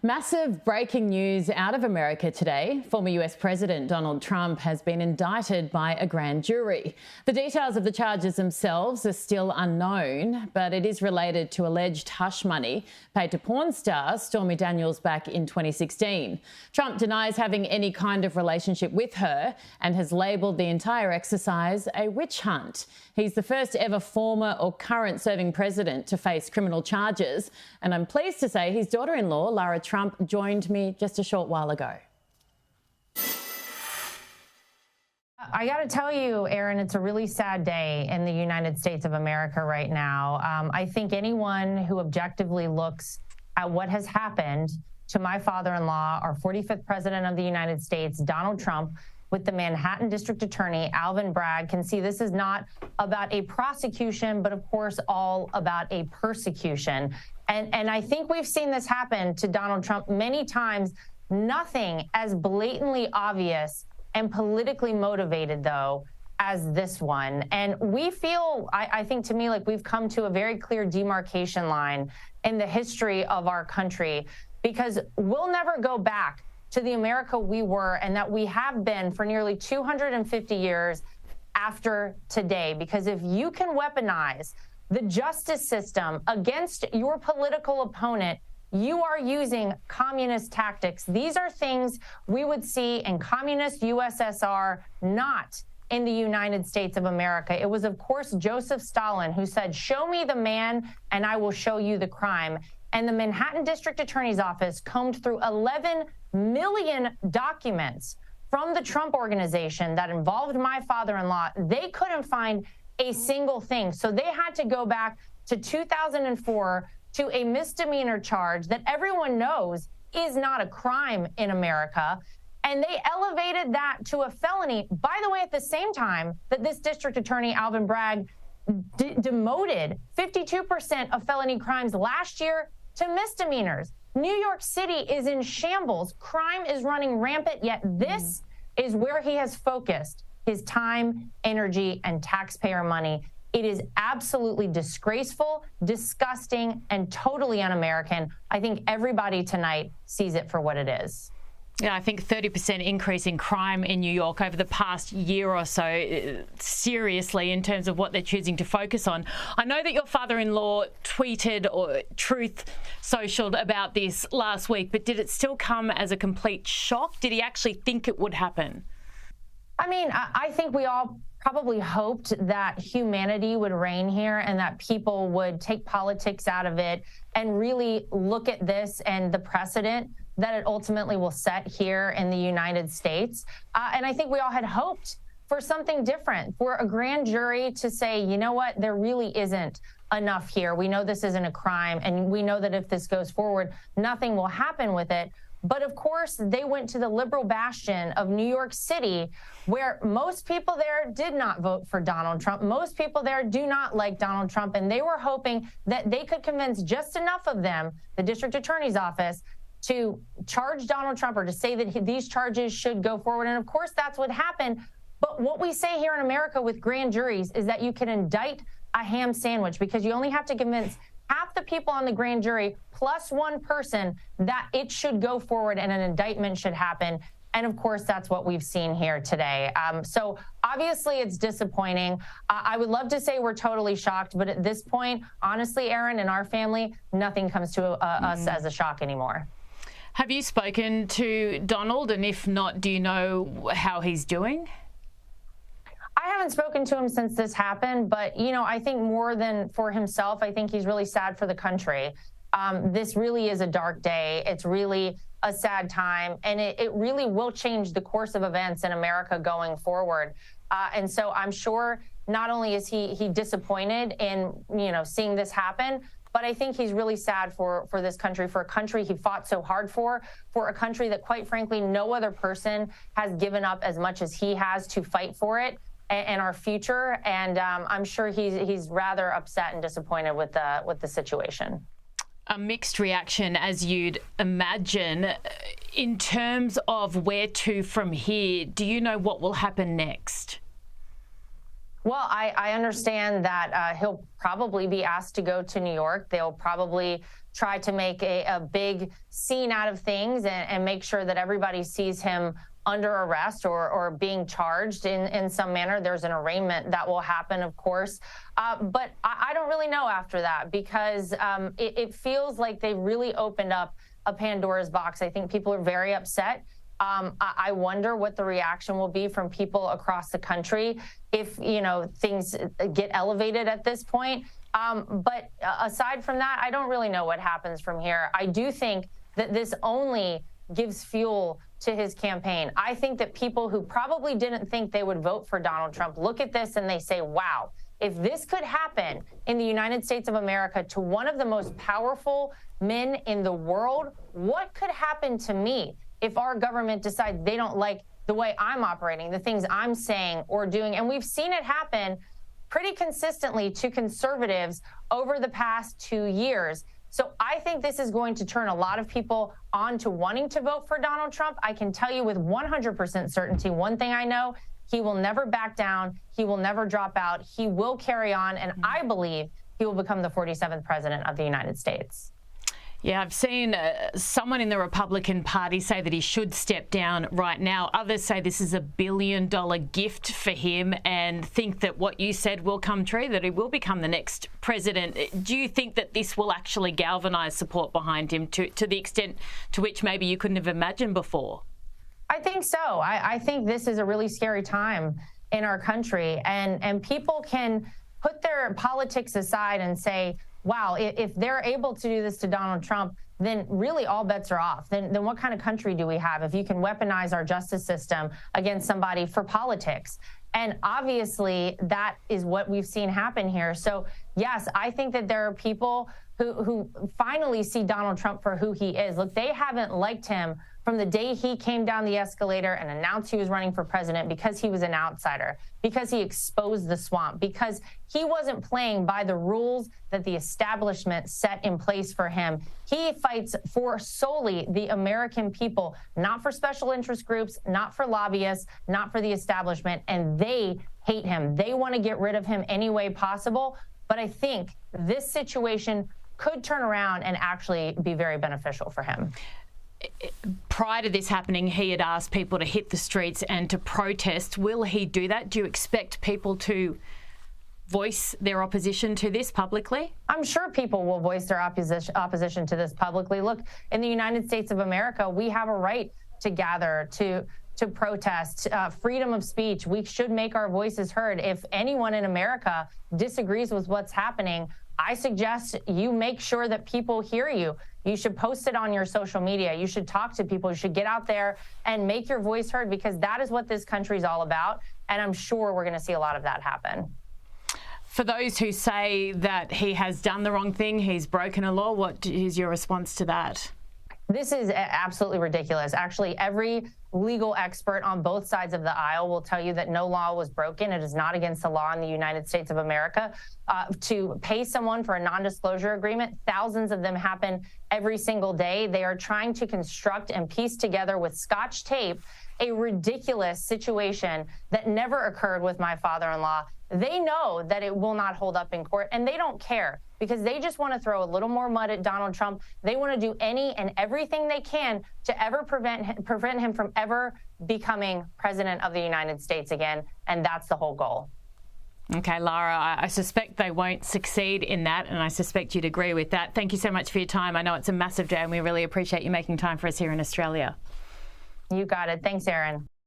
Massive breaking news out of America today. Former US President Donald Trump has been indicted by a grand jury. The details of the charges themselves are still unknown, but it is related to alleged hush money paid to porn star Stormy Daniels back in 2016. Trump denies having any kind of relationship with her and has labelled the entire exercise a witch hunt. He's the first ever former or current serving president to face criminal charges, and I'm pleased to say his daughter-in-law, Lara Trump, joined me just a short while ago. I got to tell you, Erin, it's a really sad day in the United States of America right now. I think anyone who objectively looks at what has happened to my father-in-law, our 45th president of the United States, Donald Trump, with the Manhattan District Attorney, Alvin Bragg, can see this is not about a prosecution, but of course all about a persecution. And I think we've seen this happen to Donald Trump many times. Nothing as blatantly obvious and politically motivated, though, as this one. And we feel, I think to me, like we've come to a very clear demarcation line in the history of our country, because we'll never go back to the America we were and that we have been for nearly 250 years after today. Because if you can weaponize the justice system against your political opponent, you are using communist tactics. These are things we would see in communist USSR, not in the United States of America. It was, of course, Joseph Stalin who said, "Show me the man and I will show you the crime." And the Manhattan District Attorney's Office combed through 11 million documents from the Trump organization that involved my father-in-law. They couldn't find a single thing. So they had to go back to 2004 to a misdemeanor charge that everyone knows is not a crime in America. And they elevated that to a felony. By the way, at the same time that this district attorney, Alvin Bragg, demoted 52% of felony crimes last year to misdemeanors. New York City is in shambles. Crime is running rampant, yet this is where he has focused his time, energy, and taxpayer money. It is absolutely disgraceful, disgusting, and totally un-American. I think everybody tonight sees it for what it is. Yeah, I think 30% increase in crime in New York over the past year or so, seriously, in terms of what they're choosing to focus on. I know that your father-in-law tweeted or truth socialed about this last week, but did it still come as a complete shock? Did he actually think it would happen? I mean, I think we all probably hoped that humanity would reign here and that people would take politics out of it and really look at this and the precedent that it ultimately will set here in the United States. And I think we all had hoped for something different, for a grand jury to say, you know what, there really isn't enough here. We know this isn't a crime, and we know that if this goes forward, nothing will happen with it. But of course, they went to the liberal bastion of New York City, where most people there did not vote for Donald Trump. Most people there do not like Donald Trump, and they were hoping that they could convince just enough of them, the district attorney's office, to charge Donald Trump or to say that these charges should go forward. And of course, that's what happened. But what we say here in America with grand juries is that you can indict a ham sandwich because you only have to convince half the people on the grand jury plus one person that it should go forward and an indictment should happen. And of course, that's what we've seen here today. So obviously, it's disappointing. I would love to say we're totally shocked, but at this point, honestly, Erin, in our family, nothing comes to us as a shock anymore. Have you spoken to Donald? And if not, do you know how he's doing? I haven't spoken to him since this happened, but, you know, I think more than for himself, I think he's really sad for the country. This really is a dark day. It's really a sad time, and it really will change the course of events in America going forward. And so I'm sure not only is he disappointed in, you know, seeing this happen, but I think he's really sad for this country, for a country he fought so hard for a country that, quite frankly, no other person has given up as much as he has to fight for it and our future. And I'm sure he's rather upset and disappointed with the situation. A mixed reaction, as you'd imagine. In terms of where to from here, do you know what will happen next? Well, I understand that he'll probably be asked to go to New York. They'll probably try to make a big scene out of things and make sure that everybody sees him under arrest or being charged in some manner. There's an arraignment that will happen, of course. But I don't really know after that, because it feels like they really opened up a Pandora's box. I think people are very upset. I wonder what the reaction will be from people across the country if, things get elevated at this point. But aside from that, I don't really know what happens from here. I do think that this only gives fuel to his campaign. I think that people who probably didn't think they would vote for Donald Trump look at this and they say, wow, if this could happen in the United States of America to one of the most powerful men in the world, what could happen to me if our government decides they don't like the way I'm operating, the things I'm saying or doing? And we've seen it happen pretty consistently to conservatives over the past 2 years. So I think this is going to turn a lot of people on to wanting to vote for Donald Trump. I can tell you with 100% certainty, one thing I know, he will never back down. He will never drop out. He will carry on. And I believe he will become the 47th president of the United States. Yeah, I've seen someone in the Republican Party say that he should step down right now. Others say this is $1 billion gift for him and think that what you said will come true, that he will become the next president. Do you think that this will actually galvanise support behind him to the extent to which maybe you couldn't have imagined before? I think so. I think this is a really scary time in our country, and people can put their politics aside and say, wow, if they're able to do this to Donald Trump, then really all bets are off. Then what kind of country do we have if you can weaponize our justice system against somebody for politics? And obviously, that is what we've seen happen here. So, yes, I think that there are people who finally see Donald Trump for who he is. Look, they haven't liked him from the day he came down the escalator and announced he was running for president, because he was an outsider, because he exposed the swamp, because he wasn't playing by the rules that the establishment set in place for him. He fights for solely the American people, not for special interest groups, not for lobbyists, not for the establishment, and they hate him. They want to get rid of him any way possible. But I think this situation could turn around and actually be very beneficial for him. Prior to this happening, he had asked people to hit the streets and to protest. Will he do that? Do you expect people to voice their opposition to this publicly? I'm sure people will voice their opposition to this publicly. Look, in the United States of America, we have a right to gather, to protest, freedom of speech. We should make our voices heard. If anyone in America disagrees with what's happening, I suggest you make sure that people hear you. You should post it on your social media. You should talk to people. You should get out there and make your voice heard, because that is what this country is all about. And I'm sure we're going to see a lot of that happen. For those who say that he has done the wrong thing, he's broken a law, what is your response to that? This is absolutely ridiculous. Actually, every legal expert on both sides of the aisle will tell you that no law was broken. It is not against the law in the United States of America to pay someone for a non-disclosure agreement. Thousands of them happen every single day. They are trying to construct and piece together with Scotch tape a ridiculous situation that never occurred with my father-in-law. They know that it will not hold up in court, and they don't care, because they just want to throw a little more mud at Donald Trump. They want to do any and everything they can to ever prevent him from ever becoming president of the United States again, and that's the whole goal. Okay, Lara, I suspect they won't succeed in that, and I suspect you'd agree with that. Thank you so much for your time. I know it's a massive day, and we really appreciate you making time for us here in Australia. You got it. Thanks, Erin.